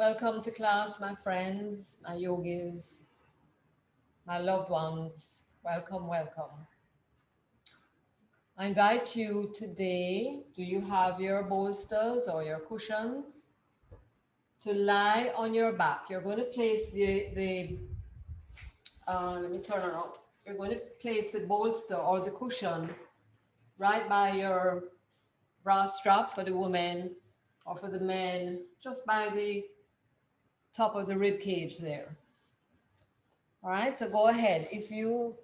Welcome to class, my friends, my yogis, my loved ones. Welcome, welcome. I invite you today, do you have your bolsters or your cushions? To lie on your back. You're going to place let me turn around. You're going to place the bolster or the cushion right by your bra strap for the women or for the men, just by the top of the rib cage there. All right, so go ahead. If you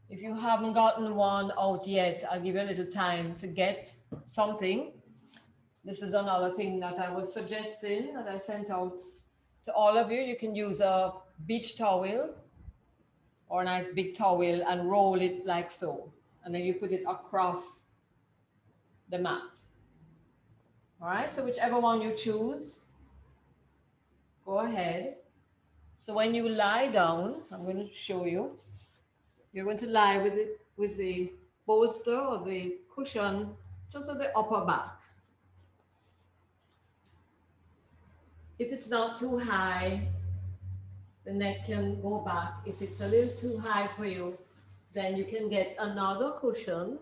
haven't gotten one out yet, I'll give you a little time to get something. This is another thing that I was suggesting that I sent out to all of you. You can use a beach towel or a nice big towel and roll it like so. And then you put it across the mat. All right, so whichever one you choose, go ahead. So when you lie down, I'm going to show you. You're going to lie with the bolster or the cushion just at the upper back. If it's not too high, the neck can go back. If it's a little too high for you, then you can get another cushion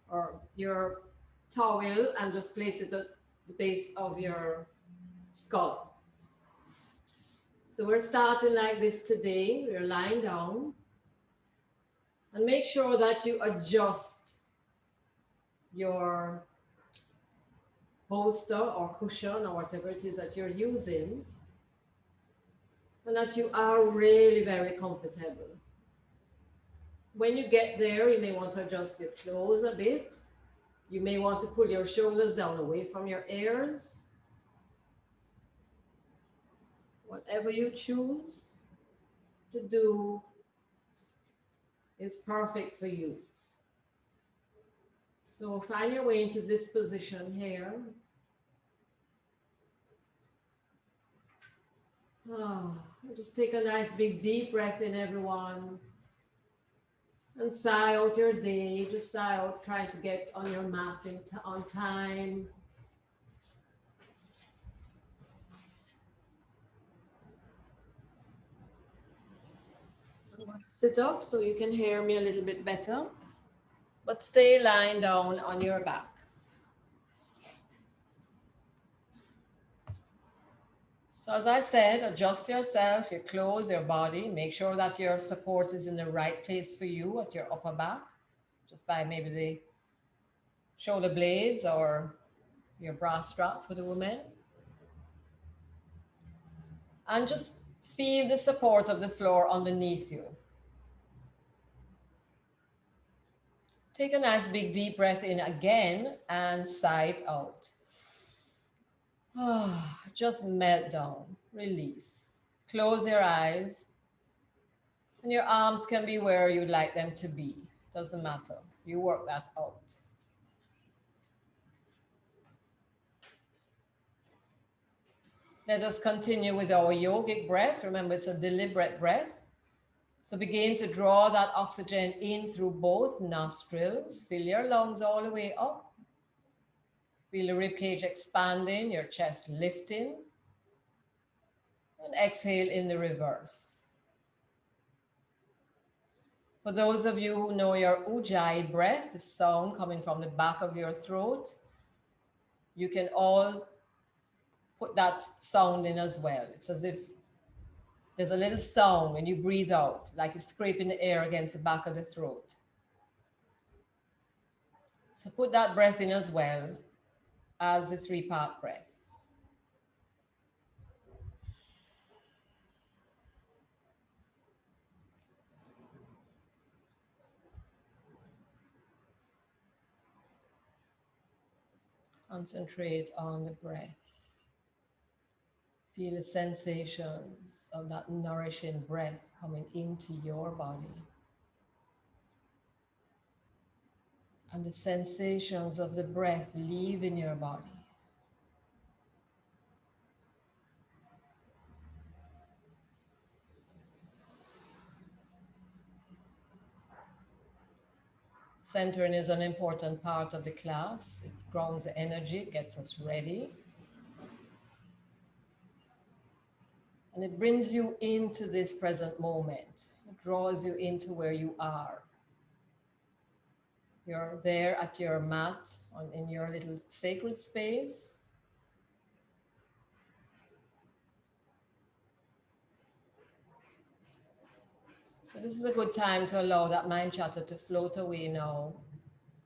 or your towel and just place it at the base of your skull. So we're starting like this today. We're lying down. And make sure that you adjust your bolster or cushion or whatever it is that you're using, and that you are really very comfortable. When you get there, you may want to adjust your clothes a bit. You may want to pull your shoulders down away from your ears. Whatever you choose to do is perfect for you. So find your way into this position here. Just take a nice big deep breath in, everyone. And sigh out your day. Just sigh out, trying to get on your mat on time. I'm going to sit up so you can hear me a little bit better. But stay lying down on your back. So as I said, adjust yourself, your clothes, your body. Make sure that your support is in the right place for you at your upper back, just by maybe the shoulder blades or your bra strap for the women. And just feel the support of the floor underneath you. Take a nice big deep breath in again and sigh it out. Just melt down, release. Close your eyes. And your arms can be where you'd like them to be. Doesn't matter. You work that out. Let us continue with our yogic breath. Remember, it's a deliberate breath. So begin to draw that oxygen in through both nostrils. Fill your lungs all the way up. Feel the ribcage expanding, your chest lifting. And exhale in the reverse. For those of you who know your ujjayi breath, the sound coming from the back of your throat, you can all put that sound in as well. It's as if there's a little sound when you breathe out, like you're scraping the air against the back of the throat. So put that breath in as well as the 3-part breath. Concentrate on the breath. Feel the sensations of that nourishing breath coming into your body. And the sensations of the breath leaving your body. Centering is an important part of the class. It grounds the energy, it gets us ready. And it brings you into this present moment. It draws you into where you are. You're there at your mat, in your little sacred space. So this is a good time to allow that mind chatter to float away now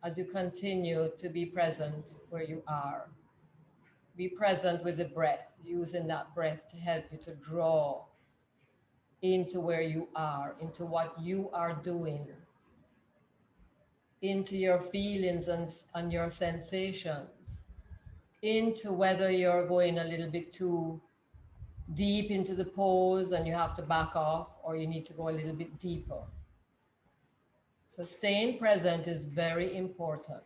as you continue to be present where you are. Be present with the breath, using that breath to help you to draw into where you are, into what you are doing, into your feelings and your sensations, into whether you're going a little bit too deep into the pose and you have to back off, or you need to go a little bit deeper. So staying present is very important.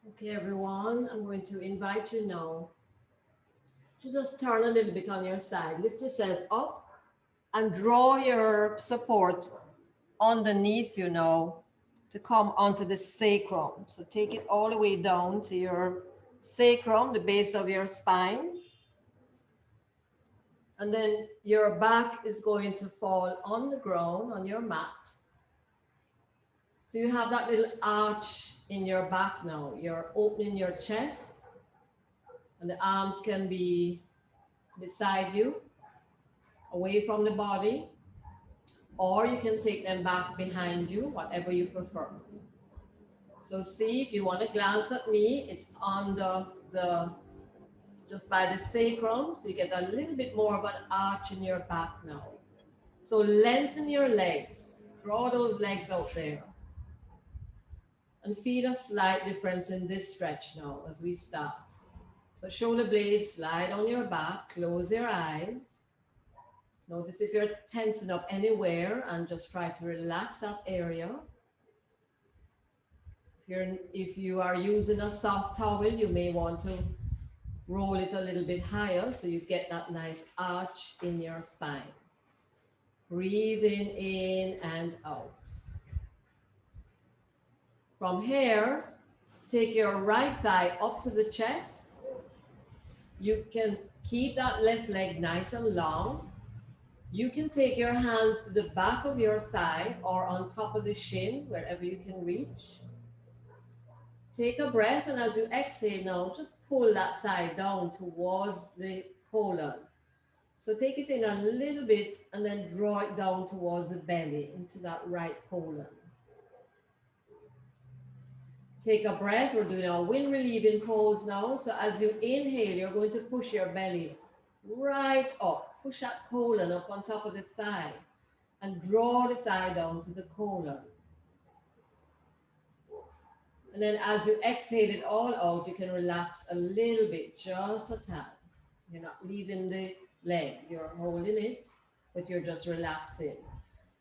Okay, everyone, I'm going to invite you now to just turn a little bit on your side. Lift yourself up and draw your support underneath you now to come onto the sacrum. So take it all the way down to your sacrum, the base of your spine. And then your back is going to fall on the ground, on your mat. So you have that little arch in your back now. You're opening your chest, and the arms can be beside you, away from the body, or you can take them back behind you, whatever you prefer. So see, if you want to glance at me, it's under just by the sacrum, so you get a little bit more of an arch in your back now. So lengthen your legs, draw those legs out there. And feel a slight difference in this stretch now as we start. So shoulder blades slide on your back, close your eyes. Notice if you're tensing up anywhere and just try to relax that area. If you are using a soft towel, you may want to roll it a little bit higher so you get that nice arch in your spine. Breathing in and out. From here, take your right thigh up to the chest. You can keep that left leg nice and long. You can take your hands to the back of your thigh or on top of the shin, wherever you can reach. Take a breath, and as you exhale now, just pull that thigh down towards the colon. So take it in a little bit and then draw it down towards the belly, into that right colon. Take a breath. We're doing our wind relieving pose now. So as you inhale, you're going to push your belly right up. Push that colon up on top of the thigh and draw the thigh down to the colon. And then as you exhale it all out, you can relax a little bit, just a tad. You're not leaving the leg, you're holding it, but you're just relaxing.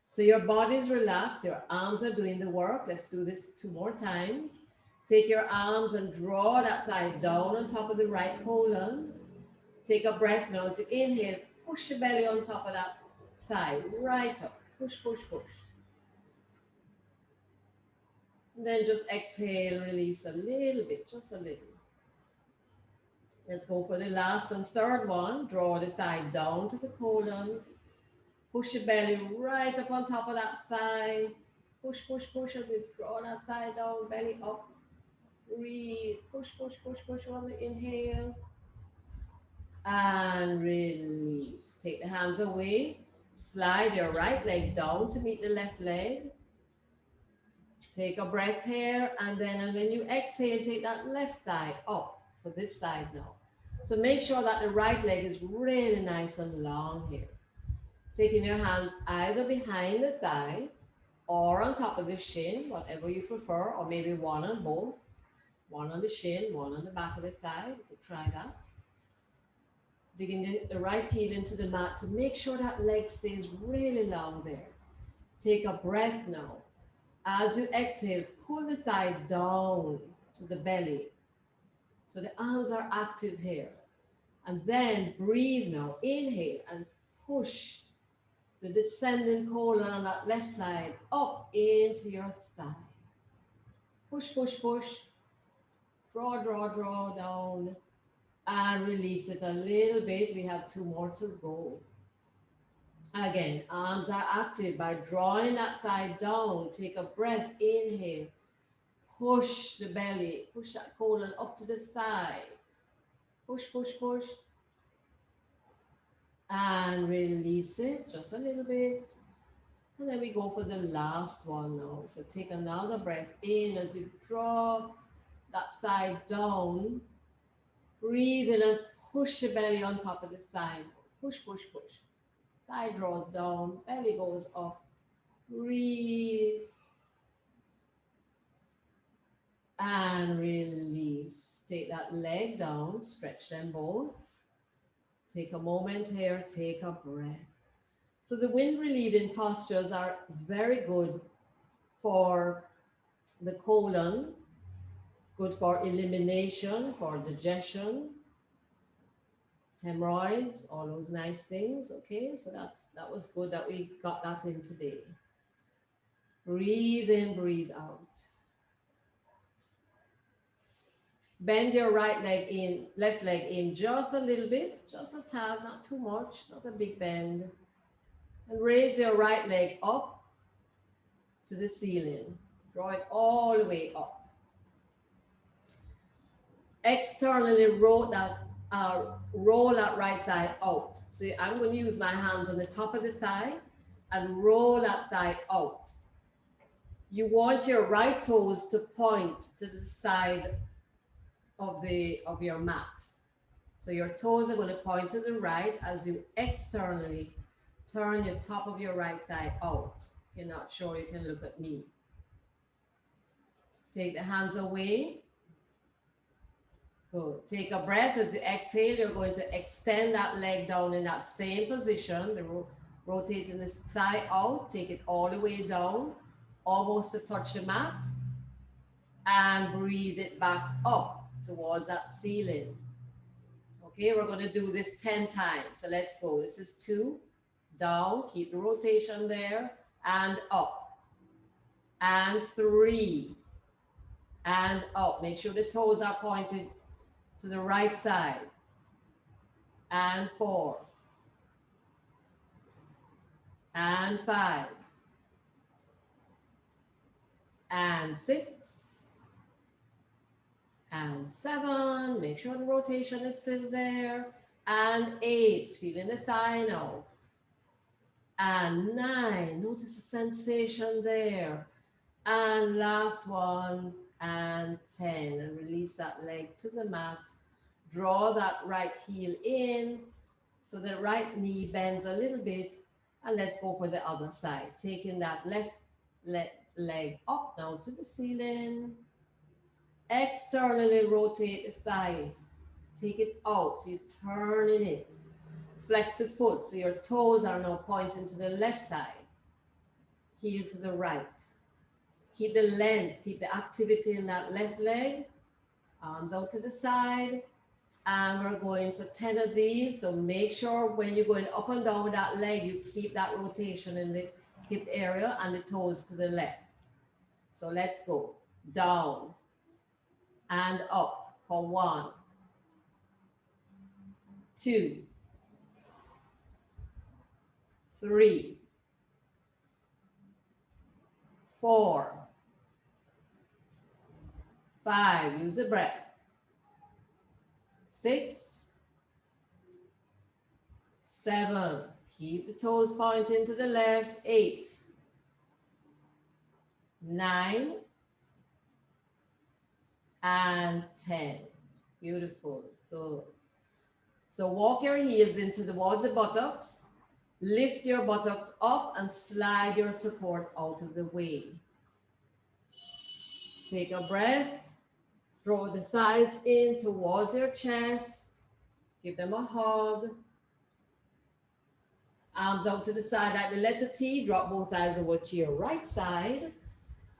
So your body is relaxed, your arms are doing the work. Let's do this 2 more times. Take your arms and draw that thigh down on top of the right colon. Take a breath now. As you inhale, push your belly on top of that thigh, right up. Push, push, push. And then just exhale, release a little bit, just a little. Let's go for the last and third one. Draw the thigh down to the colon. Push your belly right up on top of that thigh. Push, push, push as you draw that thigh down, belly up. Breathe, push, push, push, push on the inhale. And release. Take the hands away. Slide your right leg down to meet the left leg. Take a breath here, and when you exhale, take that left thigh up for this side now. So make sure that the right leg is really nice and long here. Taking your hands either behind the thigh or on top of the shin, whatever you prefer, or maybe one on both. One on the shin, one on the back of the thigh. You could try that. Digging the right heel into the mat to make sure that leg stays really long there. Take a breath now. As you exhale, pull the thigh down to the belly. So the arms are active here. And then breathe now. Inhale and push the descending colon on that left side up into your thigh. Push, push, push. Draw, draw, draw down. And release it a little bit. We have 2 more to go. Again, arms are active by drawing that thigh down. Take a breath, inhale. Push the belly, push that colon up to the thigh. Push, push, push. And release it just a little bit. And then we go for the last one now. So take another breath in as you draw that thigh down. Breathe in and push the belly on top of the thigh. Push, push, push. Thigh draws down, belly goes up. Breathe. And release. Take that leg down, stretch them both. Take a moment here, take a breath. So the wind relieving postures are very good for the colon, good for elimination, for digestion, hemorrhoids, all those nice things. Okay, so that was good that we got that in today. Breathe in, breathe out. Bend your right leg in, left leg in just a little bit, just a tad, not too much, not a big bend. And raise your right leg up to the ceiling. Draw it all the way up. Externally roll that right thigh out. So I'm going to use my hands on the top of the thigh and roll that thigh out. You want your right toes to point to the side of your mat. So your toes are going to point to the right as you externally turn your top of your right thigh out. If you're not sure, you can look at me. Take the hands away. Good. Take a breath. As you exhale, you're going to extend that leg down in that same position. Rotating this thigh out. Take it all the way down, almost to touch the mat. And breathe it back up towards that ceiling. Okay, we're going to do this 10 times. So let's go. This is 2. Down. Keep the rotation there. And up. And 3. And up. Make sure the toes are pointed to the right side. And 4. And 5. And 6. And 7, make sure the rotation is still there. And 8, feeling the thigh now. And 9, notice the sensation there. And last one, and 10. And release that leg to the mat. Draw that right heel in so the right knee bends a little bit. And let's go for the other side. Taking that left leg up now to the ceiling. Externally rotate the thigh. Take it out, so you're turning it. Flex the foot, so your toes are now pointing to the left side. Heel to the right. Keep the length, keep the activity in that left leg. Arms out to the side. And we're going for 10 of these, so make sure when you're going up and down with that leg, you keep that rotation in the hip area and the toes to the left. So let's go. Down. And up for 1, 2, 3, 4, 5, use a breath. 6, 7, keep the toes pointing to the left. 8, 9, and 10. Beautiful. Good. So walk your heels towards the buttocks. Lift your buttocks up and slide your support out of the way. Take a breath. Draw the thighs in towards your chest. Give them a hug. Arms out to the side like the letter T. Drop both thighs over to your right side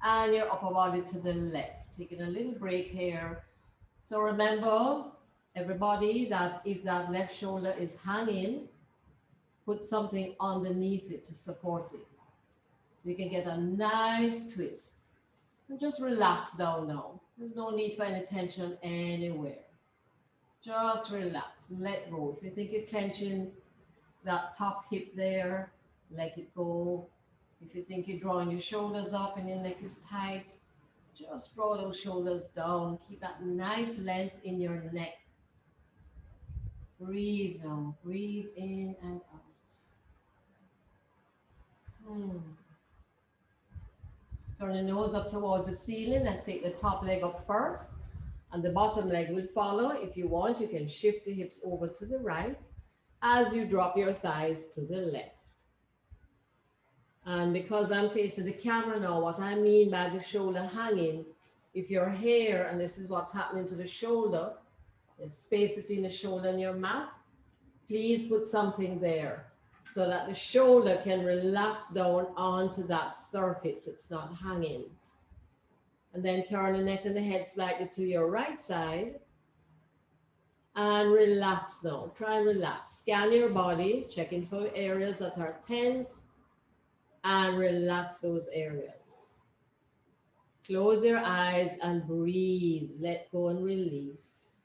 and your upper body to the left. Taking a little break here. So remember, everybody, that if that left shoulder is hanging, Put something underneath it to support it. So you can get a nice twist. And just relax down now. There's no need for any tension anywhere. Just relax, let go. If you think you're clenching that top hip there, let it go. If you think you're drawing your shoulders up and your neck is tight, just draw those shoulders down. Keep that nice length in your neck. Breathe now. Breathe in and out. Turn the nose up towards the ceiling. Let's take the top leg up first, and the bottom leg will follow. If you want, you can shift the hips over to the right as you drop your thighs to the left. And because I'm facing the camera now, what I mean by the shoulder hanging, if your hair, and this is what's happening to the shoulder, there's space between the shoulder and your mat, please put something there so that the shoulder can relax down onto that surface. It's not hanging. And then turn the neck and the head slightly to your right side and relax now. Try and relax. Scan your body, checking for areas that are tense, and relax those areas. Close your eyes and breathe. Let go and release.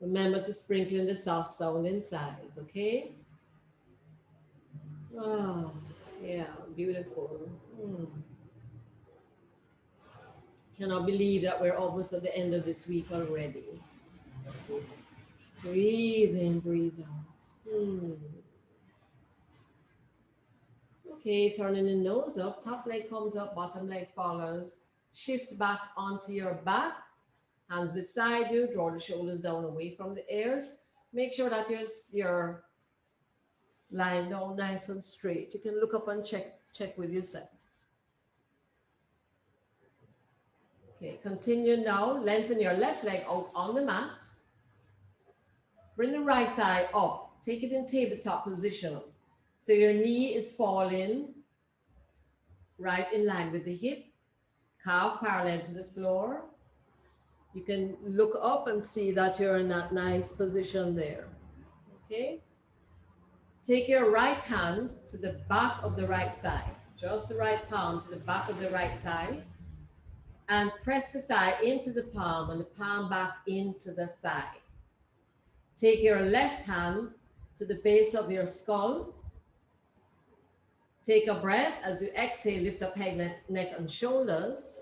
Remember to sprinkle in the soft sounding sighs, okay? Oh, yeah, beautiful. Cannot believe that we're almost at the end of this week already. Breathe in, breathe out. Okay, turning the nose up, top leg comes up, bottom leg follows. Shift back onto your back, hands beside you, draw the shoulders down away from the ears. Make sure that you're lying down nice and straight. You can look up and check with yourself. Okay, continue now. Lengthen your left leg out on the mat. Bring the right thigh up. Take it in tabletop position. So your knee is falling right in line with the hip. Calf parallel to the floor. You can look up and see that you're in that nice position there. Okay? Take your right hand to the back of the right thigh. Just the right palm to the back of the right thigh. And press the thigh into the palm and the palm back into the thigh. Take your left hand to the base of your skull. Take a breath. As you exhale, lift up head, neck, and shoulders.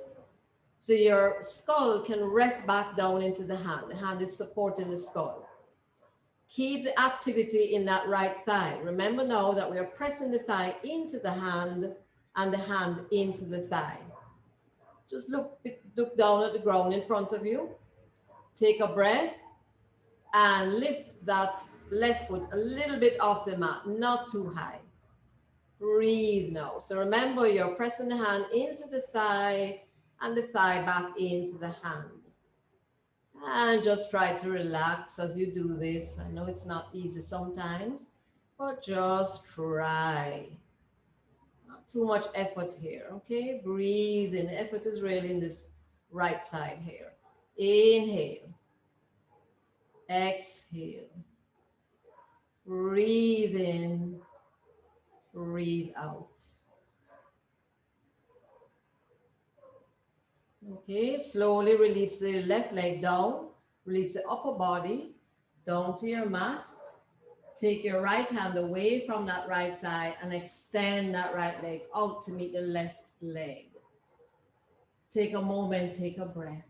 So your skull can rest back down into the hand. The hand is supporting the skull. Keep the activity in that right thigh. Remember now that we are pressing the thigh into the hand and the hand into the thigh. Just look down at the ground in front of you. Take a breath and lift that left foot a little bit off the mat, not too high. Breathe now. So remember, you're pressing the hand into the thigh and the thigh back into the hand. And just try to relax as you do this. I know it's not easy sometimes, but just try. Not too much effort here, okay? Breathe in. The effort is really in this right side here. Inhale. Exhale. Breathe in. Breathe out. Okay, slowly release the left leg down. Release the upper body down to your mat. Take your right hand away from that right thigh and extend that right leg out to meet the left leg. Take a moment, take a breath.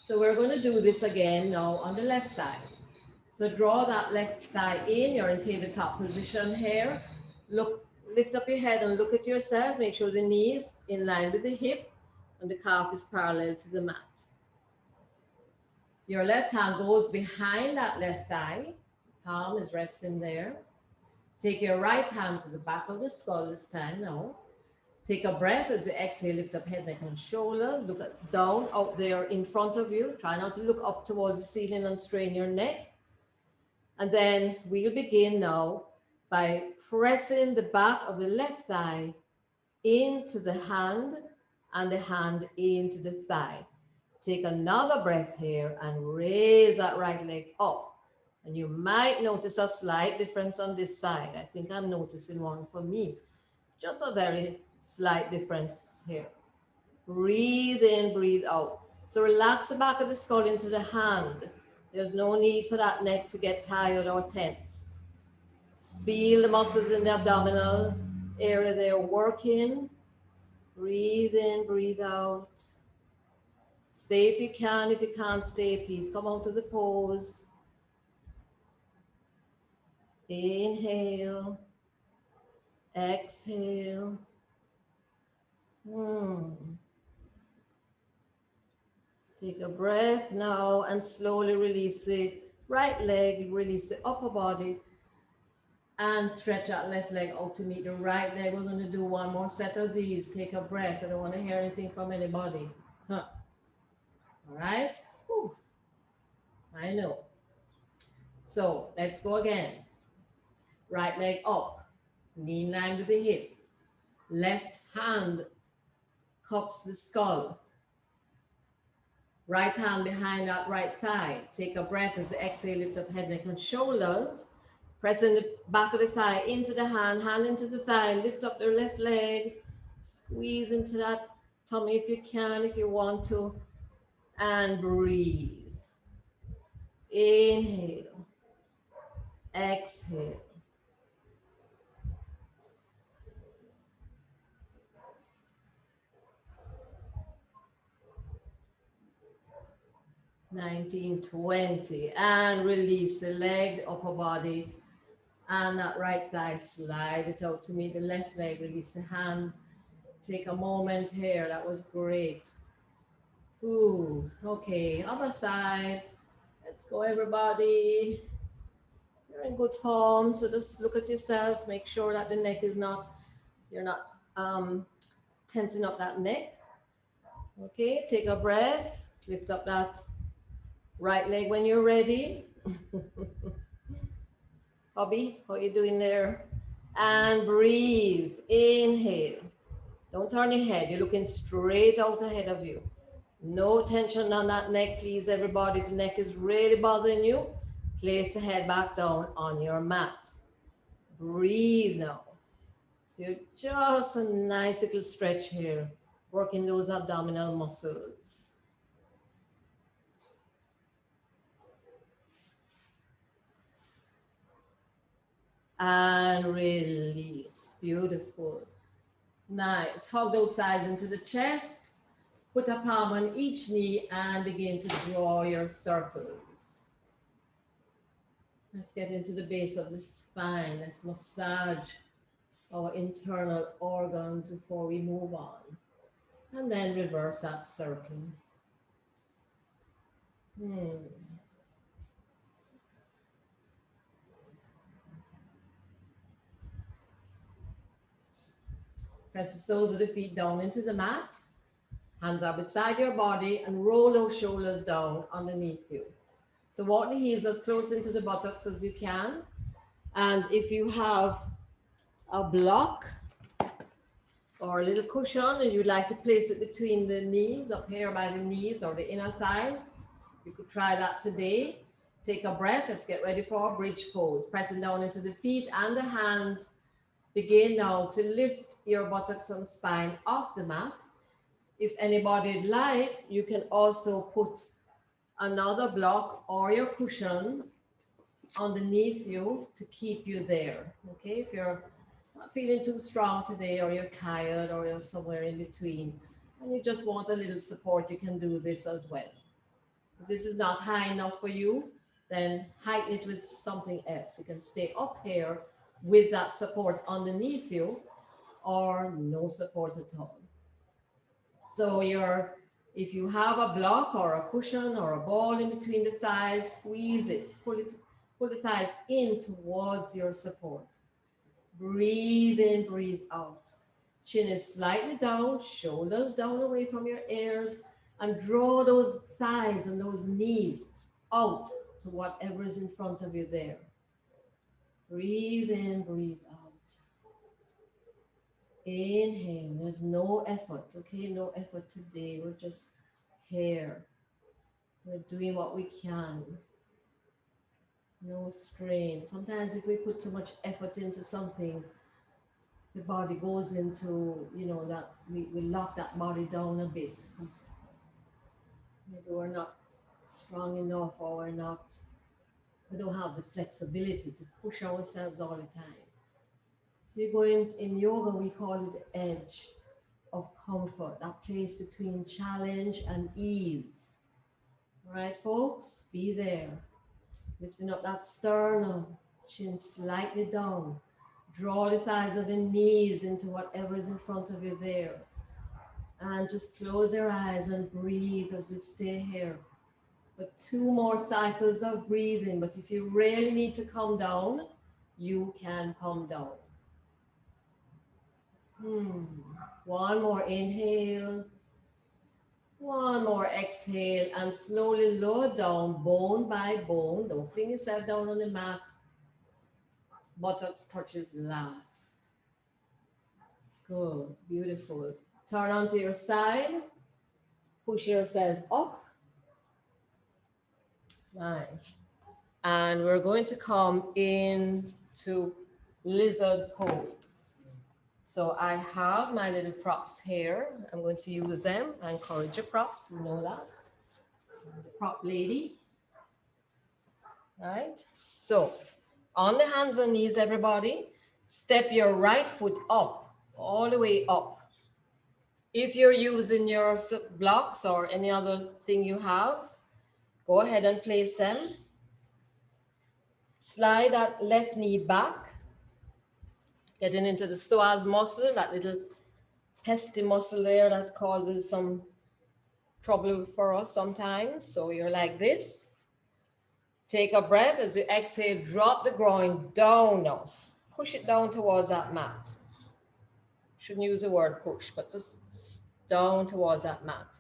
So we're going to do this again now on the left side. So draw that left thigh in. You're in tabletop position here. Lift up your head and look at yourself. Make sure the knee is in line with the hip and the calf is parallel to the mat. Your left hand goes behind that left thigh. Palm is resting there. Take your right hand to the back of the skull this time now. Take a breath as you exhale, lift up head, neck, and shoulders. Look down out there in front of you. Try not to look up towards the ceiling and strain your neck. And then we'll begin now by pressing the back of the left thigh into the hand and the hand into the thigh. Take another breath here and raise that right leg up. And you might notice a slight difference on this side. I think I'm noticing one for me. Just a very slight difference here. Breathe in, breathe out. So relax the back of the skull into the hand. There's no need for that neck to get tired or tensed. Feel the muscles in the abdominal area there working. Breathe in, breathe out. Stay if you can. If you can't stay, please come out of the pose. Inhale. Exhale. Take a breath now and slowly release the right leg, release the upper body, and stretch that left leg out to meet the right leg. We're going to do one more set of these. Take a breath. I don't want to hear anything from anybody. All right? Whew. I know. So let's go again. Right leg up, knee in line with the hip. Left hand cups the skull. Right hand behind that right thigh. Take a breath as the exhale, lift up head, neck, and shoulders. Pressing the back of the thigh into the hand into the thigh, lift up the left leg, squeeze into that tummy if you can, if you want to, and breathe. Inhale, exhale. (19, 20) and release the leg, the upper body, and that right thigh, slide it out to meet the left leg, release the hands. Take a moment here, that was great. Ooh, okay, other side. Let's go, everybody. You're in good form, so just look at yourself, make sure that the neck is not, you're not tensing up that neck. Okay, take a breath, lift up that right leg when you're ready. Bobby, how you doing there? And breathe, inhale. Don't turn your head, you're looking straight out ahead of you. No tension on that neck, please, everybody. If the neck is really bothering you, place the head back down on your mat. Breathe now. So just a nice little stretch here, working those abdominal muscles. And release. Beautiful. Nice. Hug those sides into the chest. Put a palm on each knee and begin to draw your circles. Let's get into the base of the spine. Let's massage our internal organs before we move on. And then reverse that circle. Press the soles of the feet down into the mat. Hands are beside your body and roll those shoulders down underneath you. So walk the heels as close into the buttocks as you can. And if you have a block or a little cushion and you'd like to place it between the knees, up here by the knees or the inner thighs, you could try that today. Take a breath. Let's get ready for a bridge pose. Pressing down into the feet and the hands. Begin now to lift your buttocks and spine off the mat. If anybody'd like, you can also put another block or your cushion underneath you to keep you there. Okay, if you're not feeling too strong today, or you're tired, or you're somewhere in between, and you just want a little support, you can do this as well. If this is not high enough for you, then heighten it with something else. You can stay up here with that support underneath you, or no support at all. So if you have a block or a cushion or a ball in between the thighs, squeeze it, pull the thighs in towards your support. Breathe in, breathe out. Chin is slightly down, shoulders down away from your ears, and draw those thighs and those knees out to whatever is in front of you there. Breathe in, breathe out. Inhale, there's no effort, okay? No effort today. We're just here. We're doing what we can. No strain. Sometimes if we put too much effort into something, the body goes into, you know, that we lock that body down a bit because maybe we're not strong enough or we don't have the flexibility to push ourselves all the time. So you're going in yoga, we call it the edge of comfort, that place between challenge and ease. All right, folks, be there. Lifting up that sternum, chin slightly down. Draw the thighs of the knees into whatever is in front of you there. And just close your eyes and breathe as we stay here. But 2 more cycles of breathing. But if you really need to come down, you can come down. One more inhale. One more exhale and slowly lower down bone by bone. Don't fling yourself down on the mat. Buttocks touches last. Good, beautiful. Turn onto your side. Push yourself up. Nice. And we're going to come into lizard pose. So I have my little props here. I'm going to use them. I encourage your props, you know that. The prop lady. Right? So on the hands and knees, everybody, step your right foot up, all the way up. If you're using your blocks or any other thing you have, go ahead and place them. Slide that left knee back, getting into the psoas muscle, that little pesky muscle there that causes some trouble for us sometimes. So you're like this. Take a breath. As you exhale, drop the groin down now. Push it down towards that mat. Shouldn't use the word push, but just down towards that mat.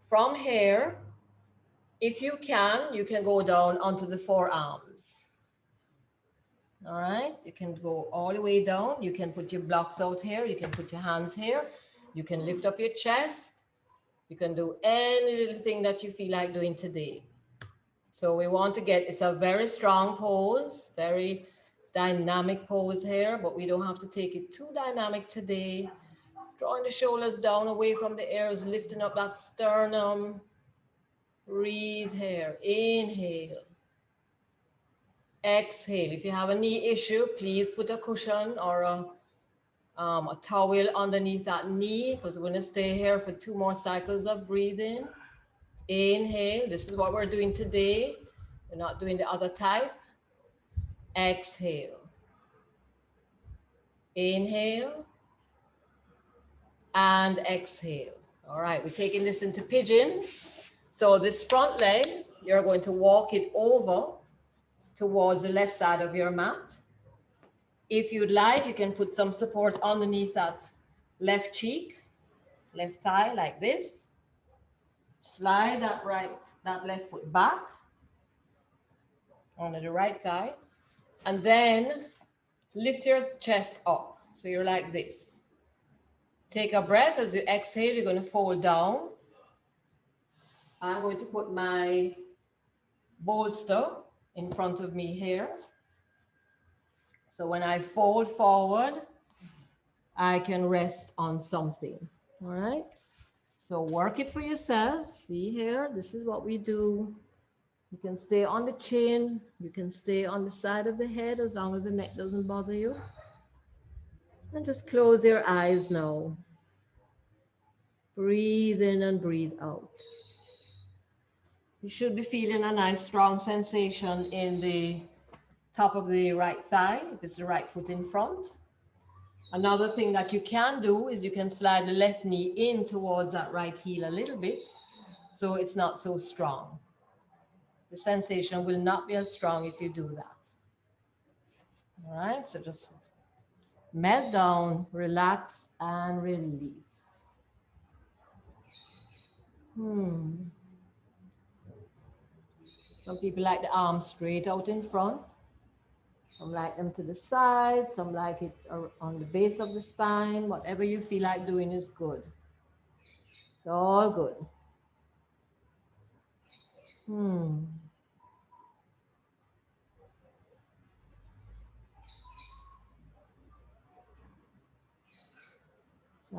From here, if you can go down onto the forearms. All right, you can go all the way down. You can put your blocks out here. You can put your hands here. You can lift up your chest. You can do any little thing that you feel like doing today. So we want to get, it's a very strong pose, very dynamic pose here, but we don't have to take it too dynamic today. Drawing the shoulders down away from the ears, lifting up that sternum. Breathe here, inhale. Exhale. If you have a knee issue, please put a cushion or a towel underneath that knee because we're going to stay here for 2 more cycles of breathing. Inhale. This is what we're doing today. We're not doing the other type. Exhale. Inhale. And exhale. All right, we're taking this into pigeon. So this front leg, you're going to walk it over towards the left side of your mat. If you'd like, you can put some support underneath that left cheek, left thigh like this. Slide that left foot back onto the right thigh. And then lift your chest up. So you're like this. Take a breath. As you exhale, you're going to fold down. I'm going to put my bolster in front of me here. So when I fold forward, I can rest on something. All right. So work it for yourself. See here, this is what we do. You can stay on the chin. You can stay on the side of the head as long as the neck doesn't bother you. And just close your eyes now. Breathe in and breathe out. You should be feeling a nice strong sensation in the top of the right thigh, if it's the right foot in front. Another thing that you can do is you can slide the left knee in towards that right heel a little bit, so it's not so strong. The sensation will not be as strong if you do that. All right, so just melt down, relax, and release. Some people like the arms straight out in front. Some like them to the side. Some like it on the base of the spine. Whatever you feel like doing is good. It's all good.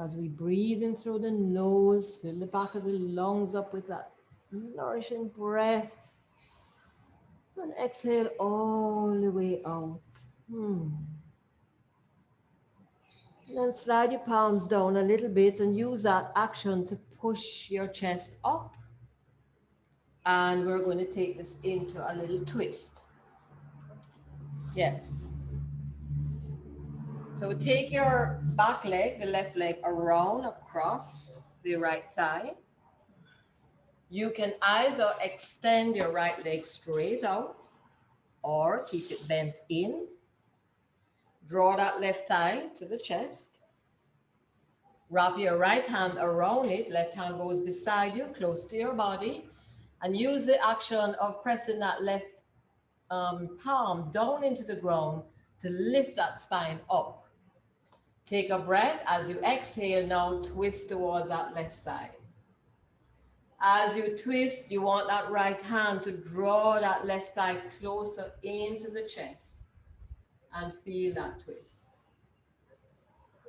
As we breathe in through the nose, fill the back of the lungs up with that nourishing breath. And exhale all the way out. Then slide your palms down a little bit and use that action to push your chest up. And we're going to take this into a little twist. Yes. So take your back leg, the left leg, around across the right thigh. You can either extend your right leg straight out or keep it bent in. Draw that left thigh to the chest. Wrap your right hand around it. Left hand goes beside you, close to your body. And use the action of pressing that left palm down into the ground to lift that spine up. Take a breath. As you exhale, now twist towards that left side. As you twist, you want that right hand to draw that left thigh closer into the chest and feel that twist.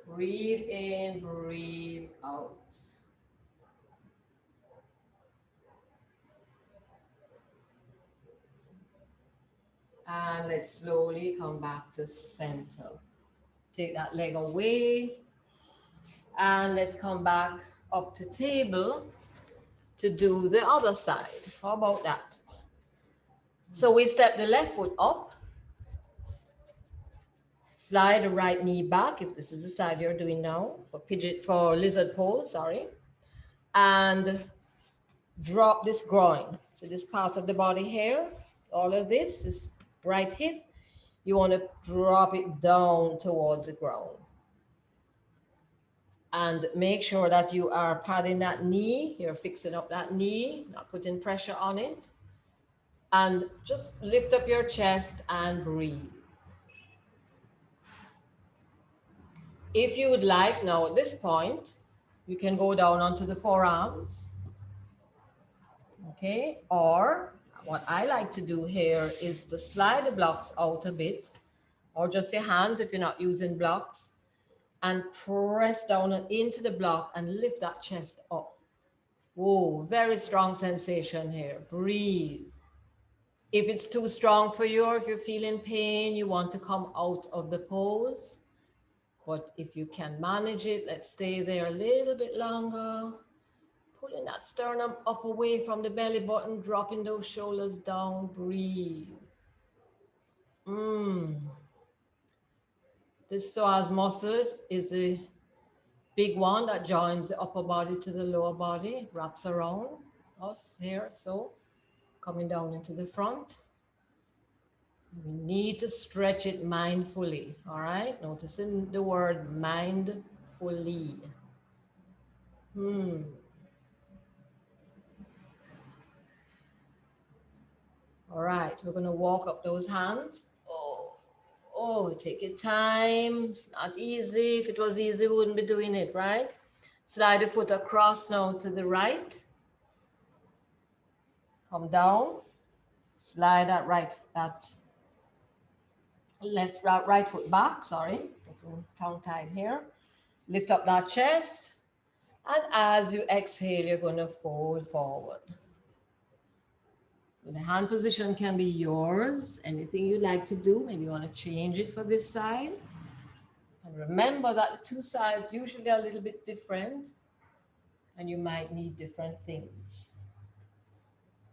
Breathe in, breathe out. And let's slowly come back to center. Take that leg away. And let's come back up to table to do the other side. How about that? So we step the left foot up. Slide the right knee back, if this is the side you're doing now, for lizard pose, sorry. And drop this groin. So this part of the body here, all of this right hip, you want to drop it down towards the ground. And make sure that you are padding that knee, you're fixing up that knee, not putting pressure on it. And just lift up your chest and breathe. If you would like, now at this point, you can go down onto the forearms. Okay, or what I like to do here is to slide the blocks out a bit, or just your hands if you're not using blocks, and press down and into the block and lift that chest up. Whoa, very strong sensation here. Breathe. If it's too strong for you, or if you're feeling pain, you want to come out of the pose. But if you can manage it, let's stay there a little bit longer. Pulling that sternum up away from the belly button, dropping those shoulders down, breathe. This psoas muscle is the big one that joins the upper body to the lower body, wraps around us here, so coming down into the front. We need to stretch it mindfully, all right? Noticing the word mindfully. All right, we're gonna walk up those hands. Oh, take your time. It's not easy. If it was easy, we wouldn't be doing it, right? Slide the foot across now to the right. Come down. Slide that right foot back, sorry. Getting tongue-tied here. Lift up that chest. And as you exhale, you're gonna fold forward. So the hand position can be yours. Anything you'd like to do, maybe you want to change it for this side. And remember that the two sides usually are a little bit different and you might need different things.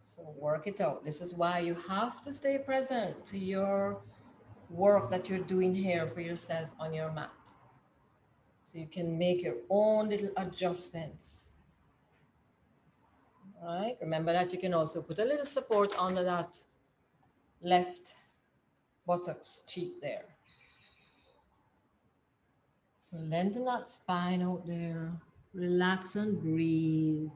So work it out. This is why you have to stay present to your work that you're doing here for yourself on your mat. So you can make your own little adjustments. All right, remember that you can also put a little support under that left buttocks cheek there. So lengthen that spine out there. Relax and breathe.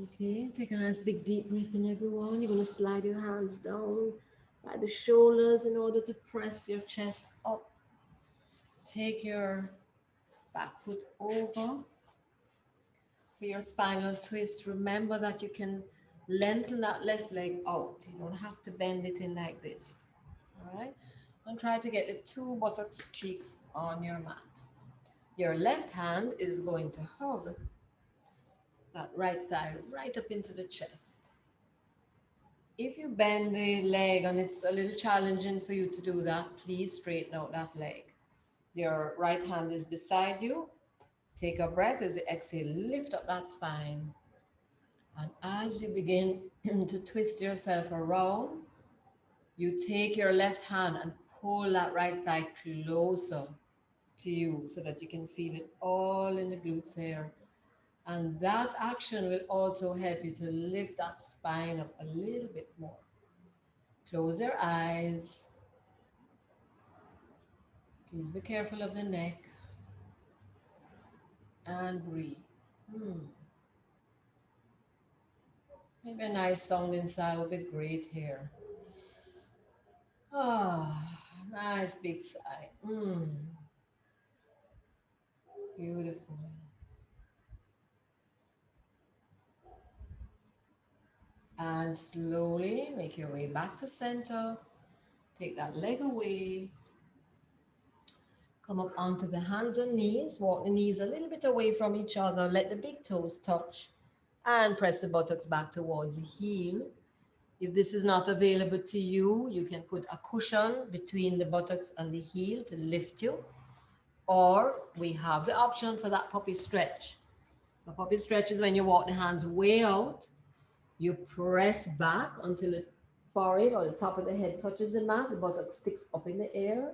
Okay, take a nice big deep breath in, everyone. You're going to slide your hands down by the shoulders in order to press your chest up. Take your back foot over for your spinal twist. Remember that you can lengthen that left leg out. You don't have to bend it in like this. All right? And try to get the two buttocks cheeks on your mat. Your left hand is going to hug that right thigh right up into the chest. If you bend the leg and it's a little challenging for you to do that, please straighten out that leg. Your right hand is beside you. Take a breath as you exhale, lift up that spine. And as you begin to twist yourself around, you take your left hand and pull that right thigh closer to you so that you can feel it all in the glutes here. And that action will also help you to lift that spine up a little bit more. Close your eyes. Please be careful of the neck. And breathe. Maybe a nice sounding sigh would be great here. Ah, nice big sigh. Beautiful. And slowly make your way back to center. Take that leg away. Come up onto the hands and knees. Walk the knees a little bit away from each other. Let the big toes touch. And press the buttocks back towards the heel. If this is not available to you, you can put a cushion between the buttocks and the heel to lift you. Or we have the option for that puppy stretch. So puppy stretch is when you walk the hands way out. You press back until the forehead or the top of the head touches the mat. The buttock sticks up in the air.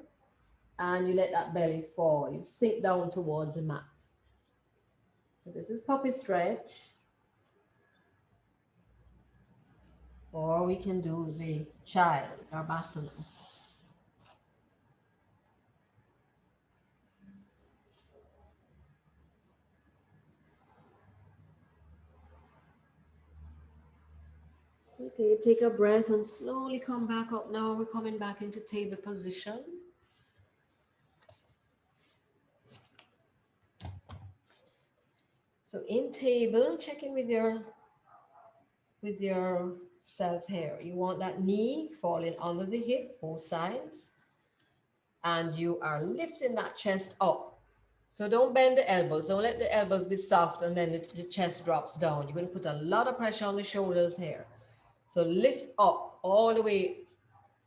And you let that belly fall. You sink down towards the mat. So this is puppy stretch. Or we can do the child, Garbhasana. Okay, take a breath and slowly come back up. Now we're coming back into table position. So in table, check in with yourself here. You want that knee falling under the hip, both sides. And you are lifting that chest up. So don't bend the elbows. Don't let the elbows be soft and then the chest drops down. You're going to put a lot of pressure on the shoulders here. So lift up all the way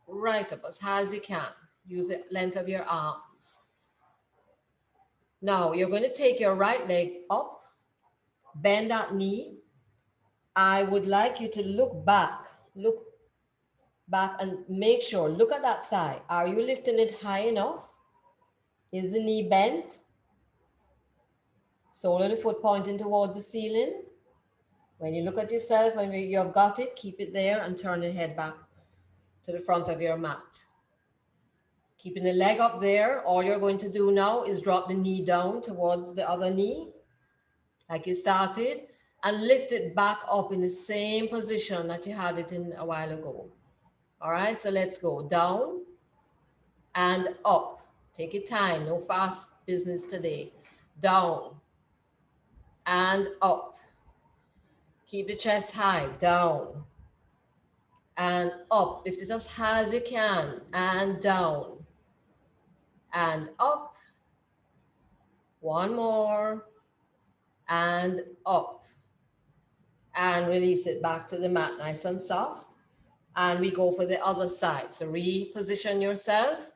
right up as high as you can. Use the length of your arms. Now you're going to take your right leg up, bend that knee. I would like you to look back and make sure, look at that thigh. Are you lifting it high enough? Is the knee bent? Sole of the foot pointing towards the ceiling. When you look at yourself and you've got it, keep it there and turn the head back to the front of your mat. Keeping the leg up there, all you're going to do now is drop the knee down towards the other knee, like you started, and lift it back up in the same position that you had it in a while ago. All right, so let's go down and up. Take your time, no fast business today. Down and up. Keep the chest high, down and up. Lift it as high as you can and down and up. One more and up. And release it back to the mat, nice and soft. And we go for the other side. So reposition yourself.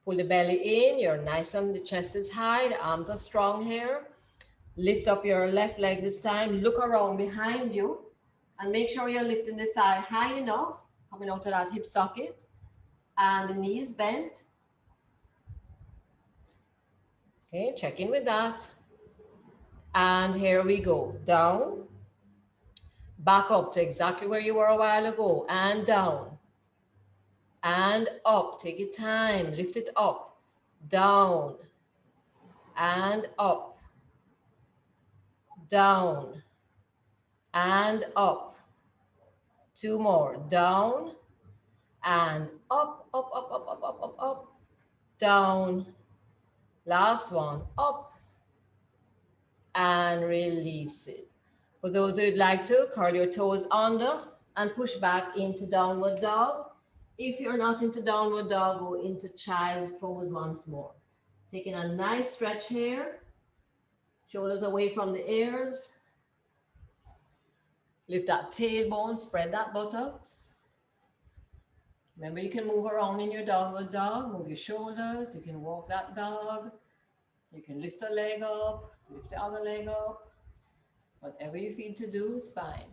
Pull the belly in. You're nice and the chest is high. The arms are strong here. Lift up your left leg this time. Look around behind you. And make sure you're lifting the thigh high enough. Coming out of that hip socket. And the knees bent. Okay, check in with that. And here we go. Down. Back up to exactly where you were a while ago. And down. And up. Take your time. Lift it up. Down. And up. Down. And up. Two more. Down. and up, up, up, up, up, up, up, up, down. Last one, up and release it. For those who'd like to, curl your toes under and push back into downward dog. If you're not into downward dog, go into child's pose once more. Taking a nice stretch here. Shoulders away from the ears. Lift that tailbone, spread that buttocks. Remember, you can move around in your downward dog, move your shoulders, you can walk that dog, you can lift a leg up, lift the other leg up. Whatever you feel to do is fine.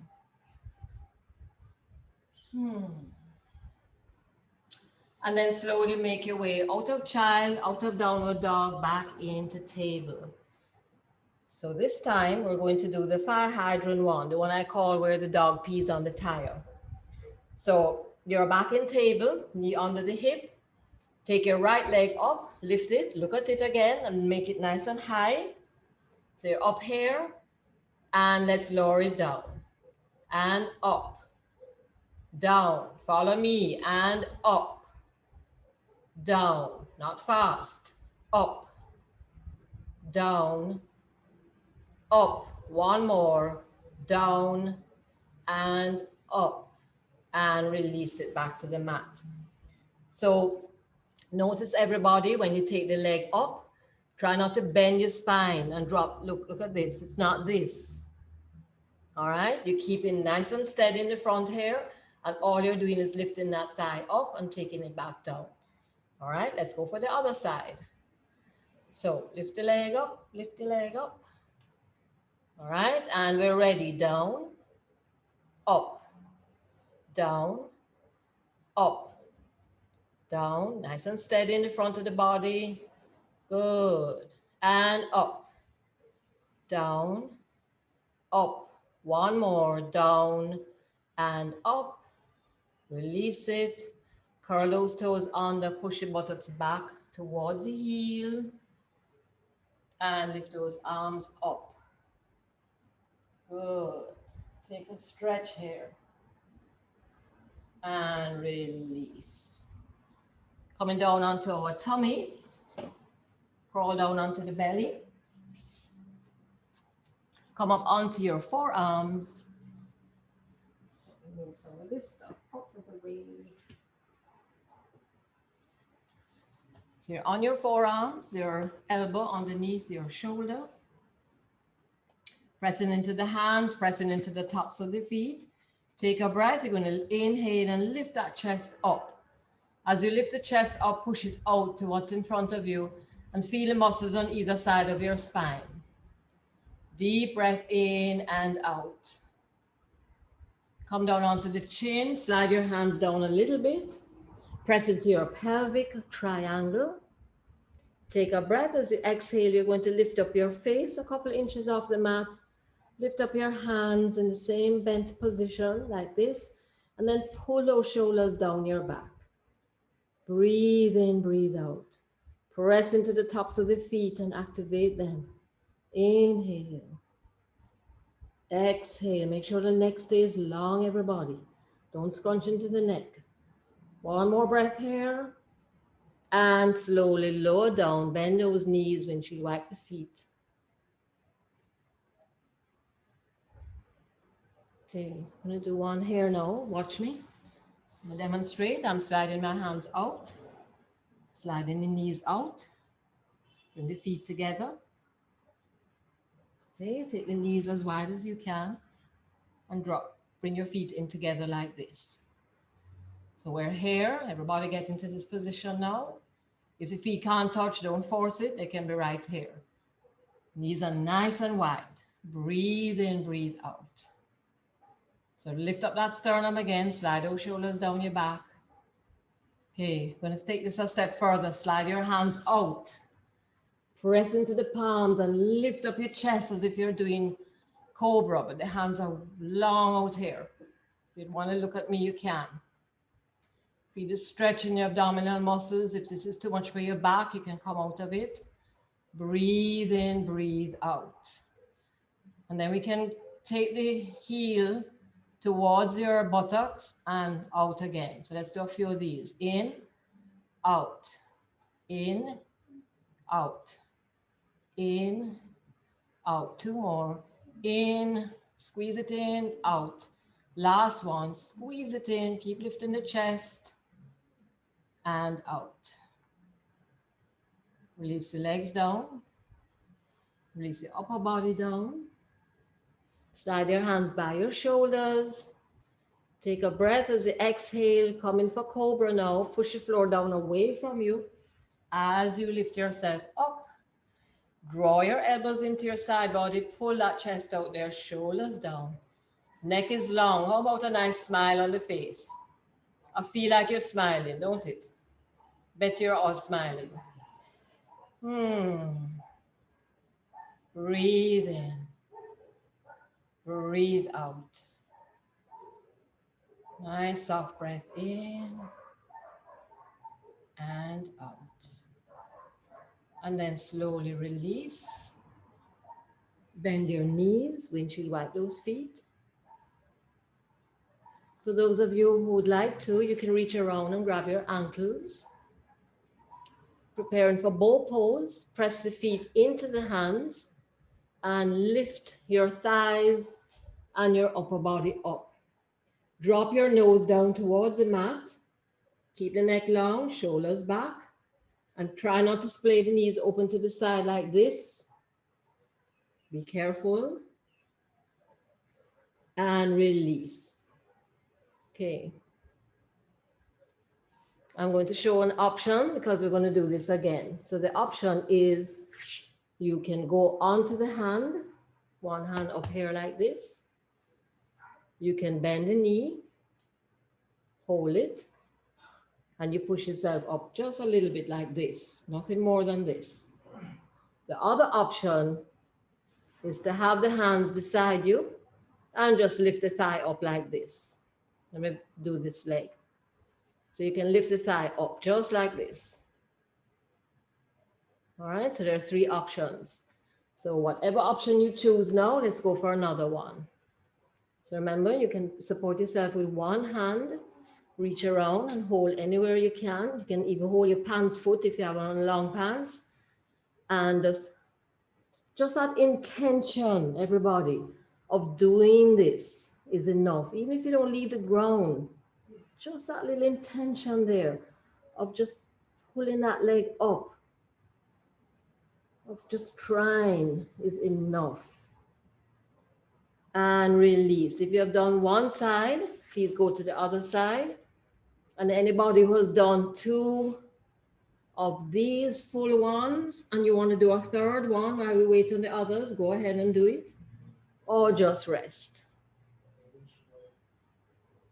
And then slowly make your way out of child, out of downward dog, back into table. So this time we're going to do the fire hydrant one, the one I call where the dog pees on the tire. So you're back in table, knee under the hip. Take your right leg up, lift it, look at it again and make it nice and high. So you're up here and let's lower it down and up, down, follow me and up, down, not fast, up, down, up, one more, down and up and release it back to the mat. So notice everybody when you take the leg up, try not to bend your spine and drop. Look at this, it's not this. All right, you keep it nice and steady in the front here and all you're doing is lifting that thigh up and taking it back down. All right, let's go for the other side. So lift the leg up, lift the leg up. All right, and we're ready. Down, up, down, up, down. Nice and steady in the front of the body. Good. And up, down, up. One more. Down and up. Release it. Curl those toes under. Push your buttocks back towards the heel. And lift those arms up. Good. Take a stretch here. And release. Coming down onto our tummy. Crawl down onto the belly. Come up onto your forearms. Move some of this stuff out of the way. So you're on your forearms, your elbow underneath your shoulder. Pressing into the hands, pressing into the tops of the feet. Take a breath. You're going to inhale and lift that chest up. As you lift the chest up, push it out to what's in front of you and feel the muscles on either side of your spine. Deep breath in and out. Come down onto the chin, slide your hands down a little bit. Press into your pelvic triangle. Take a breath. As you exhale, you're going to lift up your face a couple inches off the mat. Lift up your hands in the same bent position like this, and then pull those shoulders down your back. Breathe in, breathe out. Press into the tops of the feet and activate them. Inhale. Exhale. Make sure the neck stays long, everybody. Don't scrunch into the neck. One more breath here. And slowly lower down. Bend those knees, windshield wipe the feet. Okay, I'm going to do one here now. Watch me. I'm going to demonstrate. I'm sliding my hands out. Sliding the knees out. Bring the feet together. Okay, take the knees as wide as you can. And drop. Bring your feet in together like this. So we're here. Everybody get into this position now. If the feet can't touch, don't force it. They can be right here. Knees are nice and wide. Breathe in, breathe out. So lift up that sternum again. Slide those shoulders down your back. Okay, going to take this a step further. Slide your hands out. Press into the palms and lift up your chest as if you're doing cobra, but the hands are long out here. If you want to look at me, you can. Feel the stretch in your abdominal muscles. If this is too much for your back, you can come out of it. Breathe in, breathe out. And then we can take the heel towards your buttocks and out again. So let's do a few of these. In, out, in, out, in, out. Two more. In, squeeze it in, out. Last one, squeeze it in, keep lifting the chest and out. Release the legs down. Release the upper body down. Slide your hands by your shoulders. Take a breath as you exhale. Come in for cobra now. Push the floor down away from you as you lift yourself up. Draw your elbows into your side body. Pull that chest out there, shoulders down. Neck is long. How about a nice smile on the face? I feel like you're smiling, don't it? Bet you're all smiling. Breathe in. Breathe out. Nice soft breath in and out. And then slowly release. Bend your knees, windshield wipe those feet. For those of you who would like to, you can reach around and grab your ankles. Preparing for bow pose, press the feet into the hands and lift your thighs and your upper body up. Drop your nose down towards the mat. Keep the neck long, shoulders back, and try not to splay the knees open to the side like this. Be careful. And release. Okay. I'm going to show an option because we're going to do this again. So the option is you can go onto the hand, one hand up here like this. You can bend the knee, hold it, and you push yourself up just a little bit like this, nothing more than this. The other option is to have the hands beside you and just lift the thigh up like this. Let me do this leg. So you can lift the thigh up just like this. All right, so there are three options. So whatever option you choose now, let's go for another one. So remember, you can support yourself with one hand, reach around and hold anywhere you can. You can even hold your pants foot if you have on long pants. And just that intention, everybody, of doing this is enough. Even if you don't leave the ground, just that little intention there of just pulling that leg up, of just trying is enough. And release. If you have done one side, please go to the other side. And anybody who has done two of these full ones and you want to do a third one while we wait on the others, go ahead and do it. Or just rest.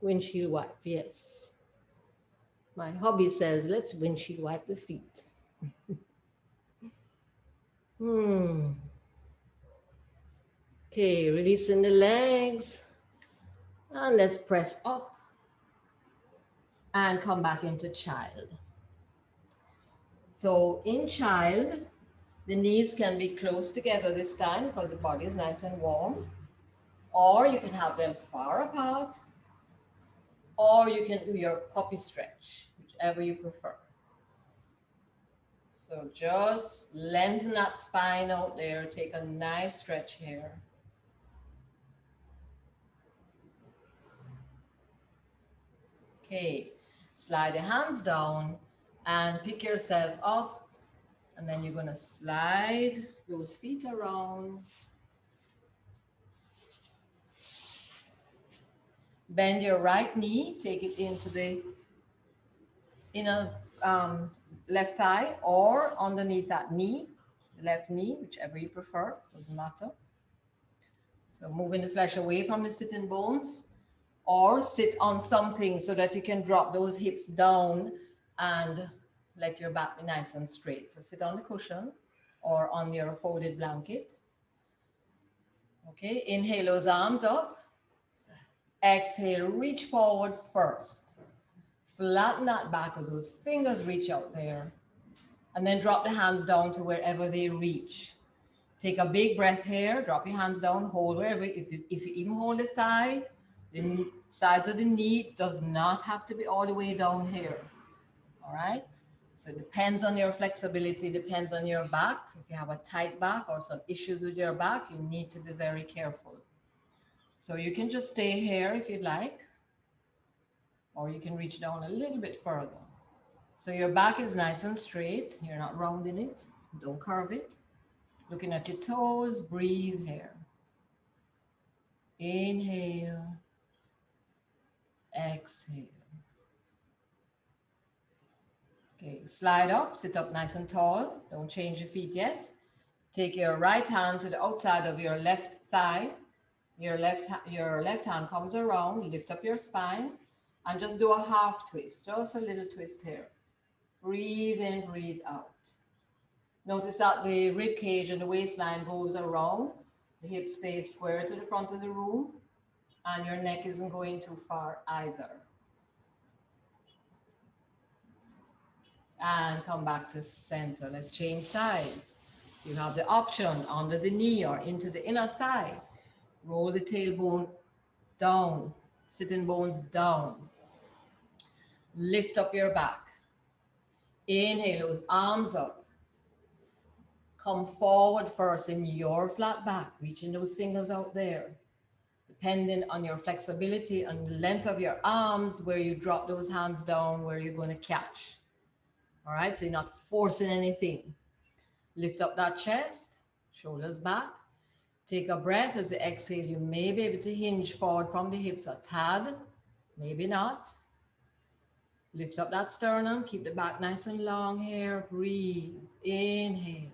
Windshield wipe, yes. My hubby says, let's windshield wipe the feet. Okay, releasing the legs. And let's press up. And come back into child. So in child, the knees can be close together this time because the body is nice and warm. Or you can have them far apart. Or you can do your puppy stretch, whichever you prefer. So just lengthen that spine out there. Take a nice stretch here. Okay, slide the hands down and pick yourself up. And then you're going to slide those feet around. Bend your right knee, take it into the inner left thigh or underneath that knee, left knee, whichever you prefer, doesn't matter. So moving the flesh away from the sitting bones or sit on something so that you can drop those hips down and let your back be nice and straight. So sit on the cushion or on your folded blanket. Okay, inhale those arms up. Exhale, reach forward first. Flatten that back as those fingers reach out there. And then drop the hands down to wherever they reach. Take a big breath here. Drop your hands down, hold wherever. If you even hold the thigh, The sides of the knee does not have to be all the way down here. All right. So it depends on your flexibility, depends on your back. If you have a tight back or some issues with your back, you need to be very careful. So you can just stay here if you'd like, or you can reach down a little bit further. So your back is nice and straight. You're not rounding it. Don't curve it. Looking at your toes, breathe here. Inhale, exhale. Okay, slide up, sit up nice and tall. Don't change your feet yet. Take your right hand to the outside of your left thigh. Your left hand comes around, lift up your spine, and just do a half twist, just a little twist here. Breathe in, breathe out. Notice that the rib cage and the waistline goes around. The hips stay square to the front of the room, and your neck isn't going too far either. And come back to center. Let's change sides. You have the option under the knee or into the inner thigh. Roll the tailbone down, sitting bones down. Lift up your back. Inhale those arms up. Come forward first in your flat back, reaching those fingers out there. Depending on your flexibility and the length of your arms, where you drop those hands down, where you're going to catch. All right, so you're not forcing anything. Lift up that chest, shoulders back. Take a breath. As you exhale, you may be able to hinge forward from the hips a tad, maybe not. Lift up that sternum, keep the back nice and long here. Breathe, inhale,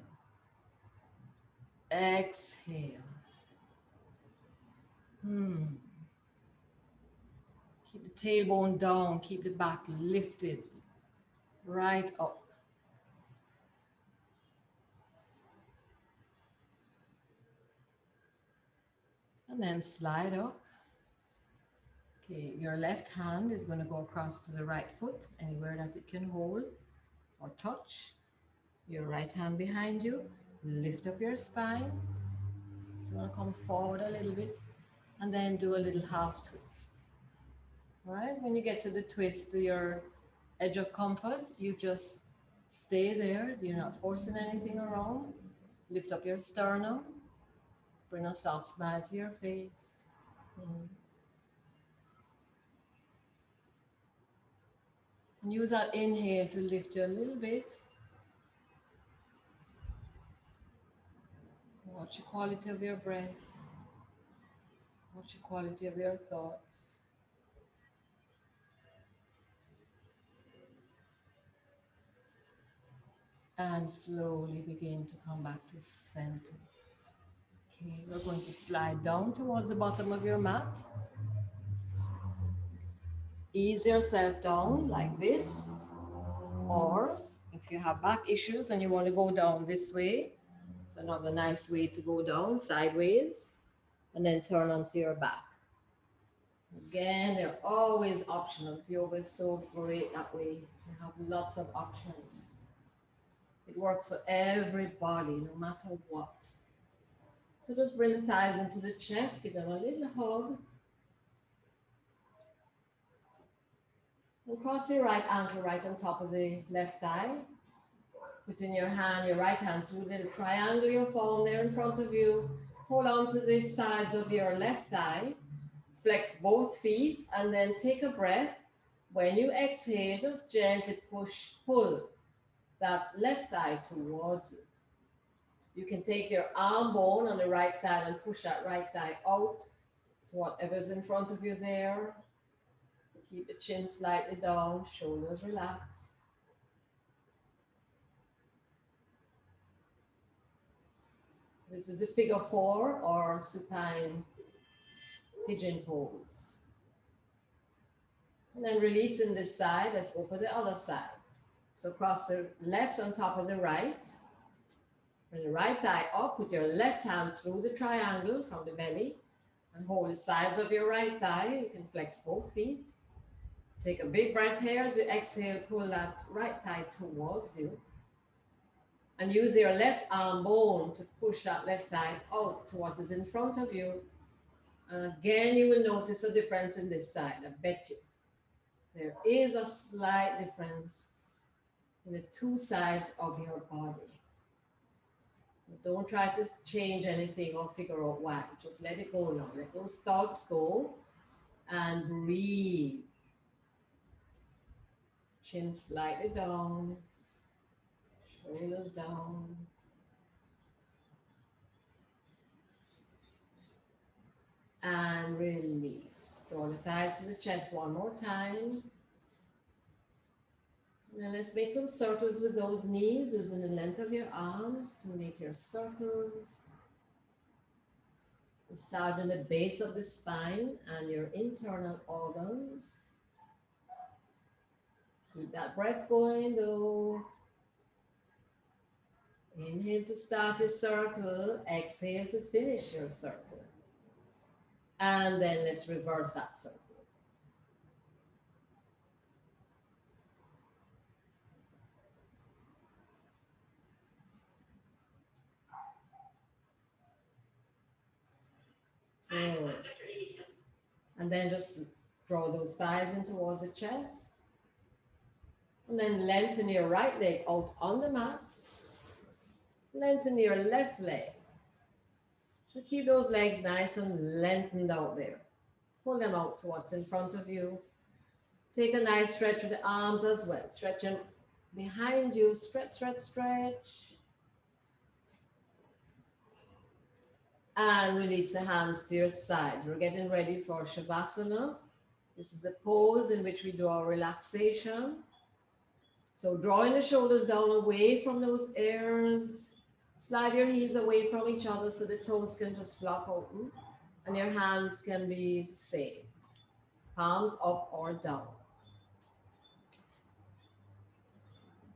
exhale. Keep the tailbone down, keep the back lifted, right up. And then slide up. Okay, your left hand is going to go across to the right foot, anywhere that it can hold or touch. Your right hand behind you. Lift up your spine. So you want to come forward a little bit and then do a little half twist. All right, when you get to the twist, to your edge of comfort, you just stay there. You're not forcing anything around. Lift up your sternum. Bring a soft smile to your face. And use that inhale to lift you a little bit. Watch the quality of your breath. Watch the quality of your thoughts. And slowly begin to come back to center. Okay, we're going to slide down towards the bottom of your mat. Ease yourself down like this. Or if you have back issues and you want to go down this way, it's another nice way to go down, sideways, and then turn onto your back. So again, there are always options. Yoga is so great that way. You have lots of options. It works for everybody, no matter what. So just bring the thighs into the chest, give them a little hug. And cross your right ankle right on top of the left thigh. Put in your hand, your right hand through the little triangle you found there in front of you. Hold on to the sides of your left thigh. Flex both feet and then take a breath. When you exhale, just gently pull that left thigh towards you. You can take your arm bone on the right side and push that right thigh out to whatever's in front of you there. Keep the chin slightly down, shoulders relaxed. This is a figure 4 or supine pigeon pose. And then releasing this side, let's go for the other side. So cross the left on top of the right. Bring the right thigh up, put your left hand through the triangle from the belly and hold the sides of your right thigh. You can flex both feet. Take a big breath here as you exhale, pull that right thigh towards you. And use your left arm bone to push that left thigh out to what is in front of you. And again, you will notice a difference in this side, I bet you. There is a slight difference in the two sides of your body. But don't try to change anything or figure out why. Just let it go now. Let those thoughts go and breathe. Chin slightly down, shoulders down. And release. Draw the thighs to the chest one more time. Now let's make some circles with those knees, using the length of your arms to make your circles. Massaging the base of the spine and your internal organs. Keep that breath going though. Inhale to start your circle, exhale to finish your circle. And then let's reverse that circle. Good. And then just draw those thighs in towards the chest. And then lengthen your right leg out on the mat. Lengthen your left leg. So keep those legs nice and lengthened out there. Pull them out to what's in front of you. Take a nice stretch with the arms as well. Stretch them behind you. Stretch, stretch, stretch. And release the hands to your sides. We're getting ready for Shavasana. This is a pose in which we do our relaxation. So drawing the shoulders down away from those ears. Slide your heels away from each other so the toes can just flop open. And your hands can be the same. Palms up or down.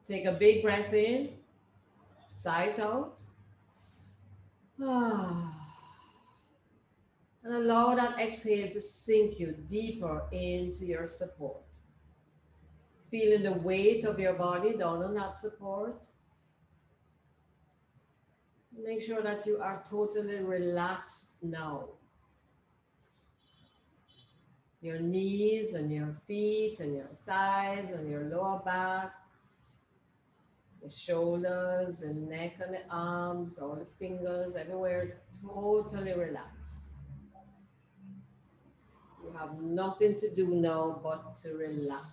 Take a big breath in. Sigh it out. And allow that exhale to sink you deeper into your support. Feeling the weight of your body down on that support. Make sure that you are totally relaxed now. Your knees and your feet and your thighs and your lower back. The shoulders, the neck and the arms, all the fingers, everywhere is totally relaxed. You have nothing to do now but to relax.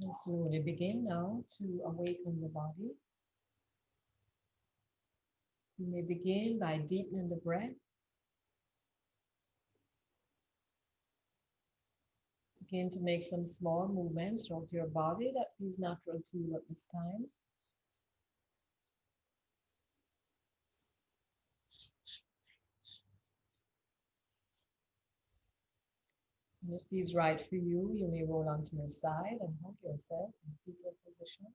And slowly begin now to awaken the body. You may begin by deepening the breath. Begin to make some small movements throughout your body that feels natural to you at this time. And if it feels right for you, you may roll onto your side and hug yourself in fetal position.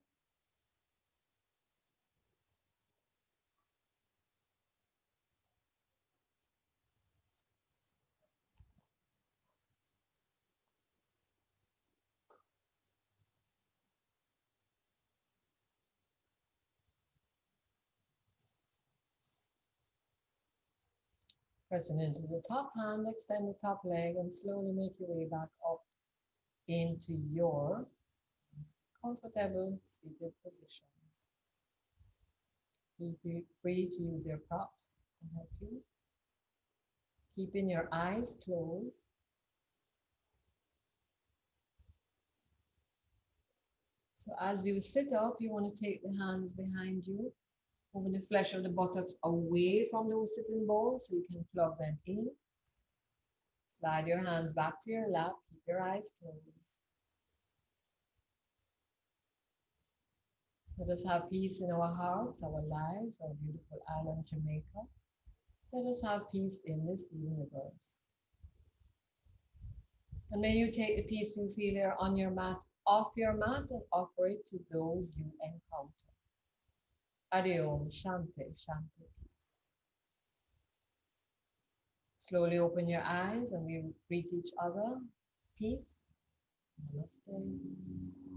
Pressing into the top hand, extend the top leg and slowly make your way back up into your comfortable seated position. Feel free to use your props to help you. Keeping your eyes closed. So as you sit up, you want to take the hands behind you, moving the flesh of the buttocks away from those sitting bones so you can plug them in. Slide your hands back to your lap, keep your eyes closed. Let us have peace in our hearts, our lives, our beautiful island Jamaica. Let us have peace in this universe. And may you take the peace you feel here on your mat, off your mat, and offer it to those you encounter. Adiom, Shanti, Shanti, peace. Slowly open your eyes and we greet each other. Peace. Namaste.